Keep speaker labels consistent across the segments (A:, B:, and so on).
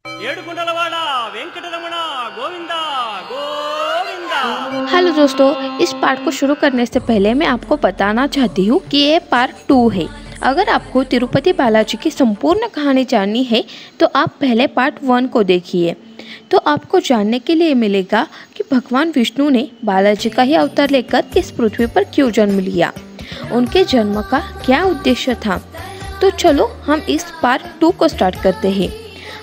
A: ఏడుకొండలవాడ Venkataramana Govinda Govinda.
B: Hello दोस्तों, इस part को शुरू करने से पहले मैं आपको बताना चाहती हूँ कि ये पार्ट 2 है। अगर आपको तिरुपति बालाजी की संपूर्ण कहानी जाननी है तो आप पहले पार्ट 1 को देखिए। तो आपको जानने के लिए मिलेगा कि भगवान विष्णु ने बालाजी का ही अवतार लेकर इस पृथ्वी पर क्यों जन्म लिया, उनके जन्म का क्या उद्देश्य था। तो चलो हम इस पार्ट 2 को स्टार्ट करते हैं।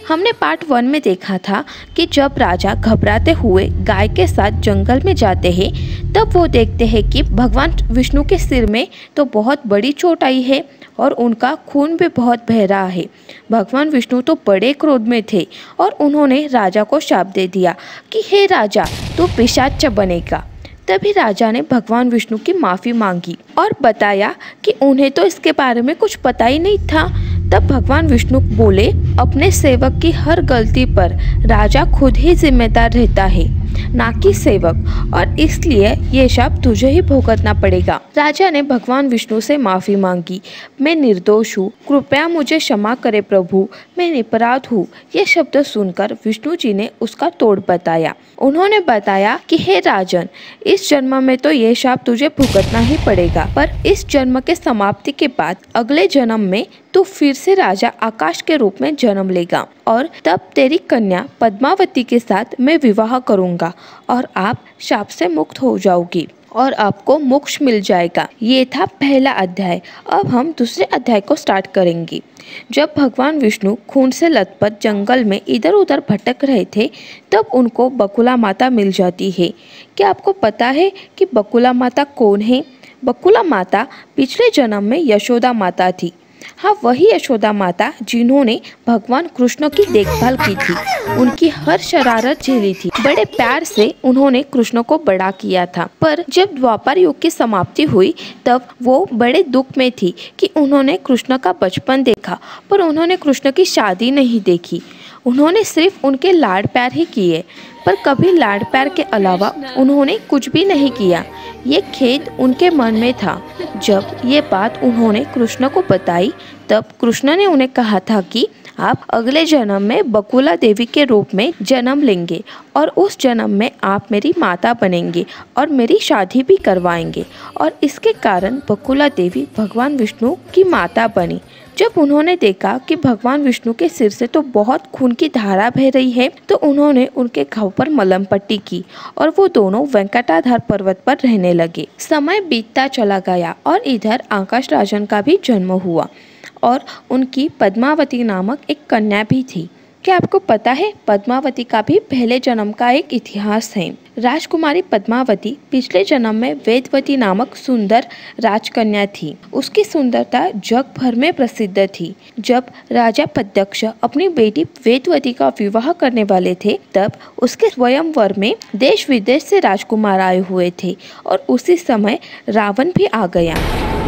B: हमने पार्ट 1 में देखा था कि जब राजा घबराते हुए गाय के साथ जंगल में जाते हैं तब वो देखते हैं कि भगवान विष्णु के सिर में तो बहुत बड़ी चोट आई है और उनका खून भी बहुत बह रहा है। भगवान विष्णु तो बड़े क्रोध में थे और उन्होंने राजा को शाप दे दिया कि हे राजा, तू पिशाच बनेगा। तभी राजा ने भगवान विष्णु की माफ़ी मांगी और बताया कि उन्हें तो इसके बारे में कुछ पता ही नहीं था। तब भगवान विष्णु बोले, अपने सेवक की हर गलती पर राजा खुद ही जिम्मेदार रहता है, ना कि सेवक, और इसलिए ये शाप तुझे ही भुगतना पड़ेगा। राजा ने भगवान विष्णु से माफ़ी मांगी। मैं निर्दोष हूँ, कृपया मुझे क्षमा करे प्रभु, मैं निरपराध हूँ। ये शब्द सुनकर विष्णु जी ने उसका तोड़ बताया। उन्होंने बताया कि हे राजन, इस जन्म में तो ये शाप तुझे भुगतना ही पड़ेगा, पर इस जन्म के समाप्ति के बाद अगले जन्म में तू फिर से राजा आकाश के रूप में जन्म लेगा और तब तेरी कन्या पद्मावती के साथ मैं विवाह करूंगा और आप शाप से मुक्त हो जाओगी और आपको मोक्ष मिल जाएगा। ये था पहला अध्याय। अब हम दूसरे अध्याय को स्टार्ट करेंगे। जब भगवान विष्णु खून से लथपथ जंगल में इधर उधर भटक रहे थे तब उनको बकुला माता मिल जाती है। क्या आपको पता है कि बकुला माता कौन है? बकुला माता पिछले जन्म में यशोदा माता थी। हाँ, वही यशोदा माता जिन्होंने भगवान कृष्ण की देखभाल की थी, उनकी हर शरारत झेली थी। बड़े प्यार से उन्होंने कृष्ण को बड़ा किया था। पर जब द्वापर युग की समाप्ति हुई तब वो बड़े दुख में थी कि उन्होंने कृष्ण का बचपन देखा पर उन्होंने कृष्ण की शादी नहीं देखी। उन्होंने सिर्फ उनके लाड प्यार ही किए, पर कभी लाड प्यार के अलावा उन्होंने कुछ भी नहीं किया। ये खेद उनके मन में था। जब ये बात उन्होंने कृष्ण को बताई तब कृष्ण ने उन्हें कहा था कि आप अगले जन्म में बकुला देवी के रूप में जन्म लेंगे और उस जन्म में आप मेरी माता बनेंगे और मेरी शादी भी करवाएंगे। और इसके कारण बकुला देवी भगवान विष्णु की माता बनी। जब उन्होंने देखा कि भगवान विष्णु के सिर से तो बहुत खून की धारा बह रही है तो उन्होंने उनके घाव पर मलहम पट्टी की और वो दोनों वेंकटाधार पर्वत पर रहने लगे। समय बीतता चला गया और इधर आकाश राजन का भी जन्म हुआ और उनकी पद्मावती नामक एक कन्या भी थी। क्या आपको पता है पद्मावती का भी पहले जन्म का एक इतिहास है। राजकुमारी पद्मावती पिछले जन्म में वेदवती नामक सुंदर राजकन्या थी। उसकी सुंदरता जग भर में प्रसिद्ध थी। जब राजा पद्मक्ष अपनी बेटी वेदवती का विवाह करने वाले थे तब उसके स्वयंवर में देश विदेश से राजकुमार आए हुए थे और उसी समय रावण भी आ गया।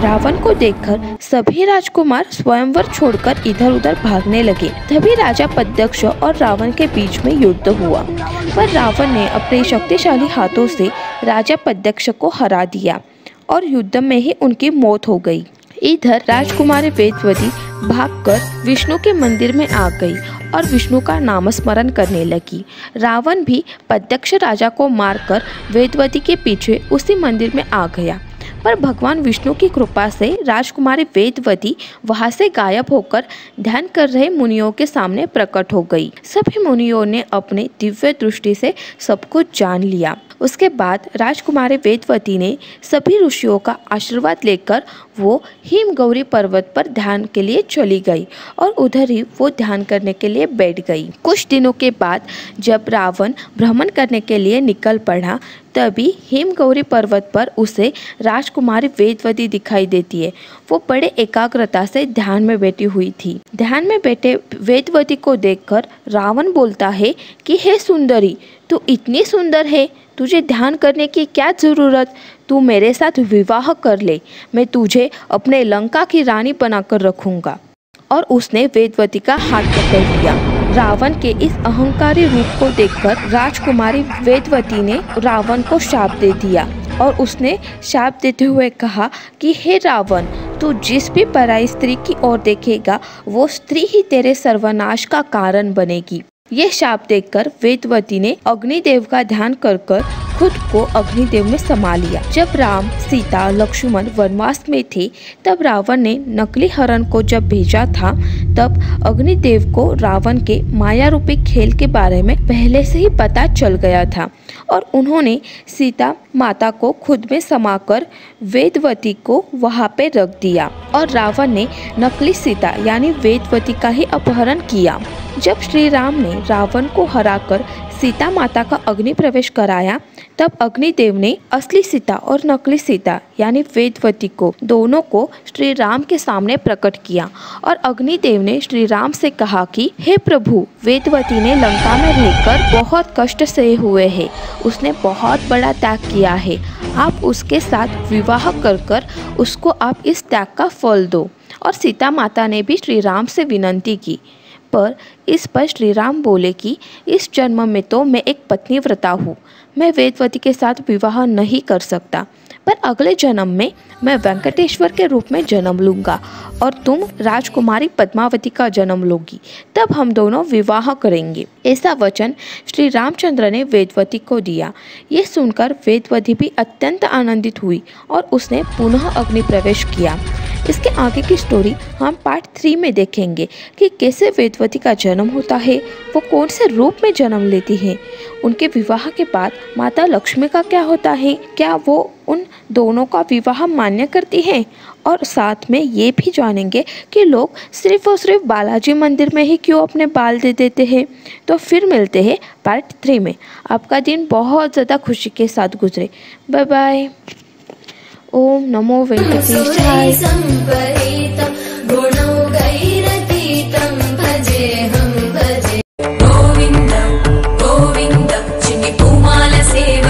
B: रावण को देखकर सभी राजकुमार स्वयंवर छोड़कर इधर उधर भागने लगे। तभी राजा पद्मक्ष और रावण के बीच में युद्ध हुआ, पर रावण ने अपने शक्तिशाली हाथों से राजा पद्मक्ष को हरा दिया और युद्ध में ही उनकी मौत हो गई। इधर राजकुमारी वेदवती भागकर विष्णु के मंदिर में आ गई और विष्णु का नामस्मरण करने लगी। रावण भी पद्मक्ष राजा को मारकर वेदवती के पीछे उसी मंदिर में आ गया, पर भगवान विष्णु की कृपा से राजकुमारी वेदवती वहां से गायब होकर ध्यान कर रहे मुनियों के सामने प्रकट हो गई। सभी मुनियों ने अपने दिव्य दृष्टि से सब कुछ जान लिया। उसके बाद राजकुमारी वेदवती ने सभी ऋषियों का आशीर्वाद लेकर वो हिमगौरी पर्वत पर ध्यान के लिए चली गई और उधर ही वो ध्यान करने के लिए बैठ गई। कुछ दिनों के बाद जब रावण भ्रमण करने के लिए निकल पड़ा तभी हिमगौरी पर्वत पर उसे राजकुमारी वेदवती दिखाई देती है। वो बड़े एकाग्रता से ध्यान में बैठी हुई थी। ध्यान में बैठे वेदवती को देखकर रावण बोलता है कि हे सुंदरी, तू इतनी सुंदर है, तुझे ध्यान करने की क्या जरूरत? तू मेरे साथ विवाह कर ले, मैं तुझे अपने लंका की रानी बनाकर रखूंगा। और उसने वेदवती का हाथ पकड़ लिया। रावण के इस अहंकारी रूप को देखकर राजकुमारी वेदवती ने रावण को शाप दे दिया और उसने शाप देते हुए कहा कि हे रावण, तू जिस भी पराई स्त्री की ओर देखेगा वो स्त्री ही तेरे सर्वनाश का कारण बनेगी। ये शाप देखकर वेदवती ने अग्निदेव का ध्यान कर खुद को अग्निदेव में समा लिया। जब राम, सीता, लक्ष्मण वनवास में थे तब रावण ने नकली हरण को जब भेजा था तब अग्निदेव को रावण के माया रूपी खेल के बारे में पहले से ही पता चल गया था और उन्होंने सीता माता को खुद में समाकर वेदवती को वहां पे रख दिया और रावण ने नकली सीता यानी वेदवती का ही अपहरण किया। जब श्री राम ने रावण को हराकर सीता माता का अग्नि प्रवेश कराया तब अग्निदेव ने असली सीता और नकली सीता यानी वेदवती को दोनों को श्री राम के सामने प्रकट किया और अग्निदेव ने श्री राम से कहा कि हे प्रभु, वेदवती ने लंका में रहकर बहुत कष्ट सहे हुए है, उसने बहुत बड़ा त्याग किया है, आप उसके साथ विवाह कर उसको आप इस त्याग का फल दो। और सीता माता ने भी श्री राम से विनती की पर इस पर श्री राम बोले कि इस जन्म में तो मैं एक पत्नीव्रता हूँ, मैं वेदवती के साथ विवाह नहीं कर सकता, पर अगले जन्म में मैं वेंकटेश्वर के रूप में जन्म लूँगा और तुम राजकुमारी पद्मावती का जन्म लोगी, तब हम दोनों विवाह करेंगे। ऐसा वचन श्री रामचंद्र ने वेदवती को दिया। ये सुनकर वेदवती भी अत्यंत आनंदित हुई और उसने पुनः अग्नि प्रवेश किया। इसके आगे की स्टोरी हम पार्ट 3 में देखेंगे कि कैसे वेदवती का जन्म होता है, वो कौन से रूप में जन्म लेती है, उनके विवाह के बाद माता लक्ष्मी का क्या होता है, क्या वो उन दोनों का विवाह मान्य करती है, और साथ में ये भी जानेंगे कि लोग सिर्फ और सिर्फ बालाजी मंदिर में ही क्यों अपने बाल दे देते हैं। तो फिर मिलते हैं पार्ट 3 में। आपका दिन बहुत ज़्यादा खुशी के साथ गुजरे। Bye bye. ओम नमो वेंकटेशाय।
C: गोविंद गोविंद चिन्नी पूमाल सेवा।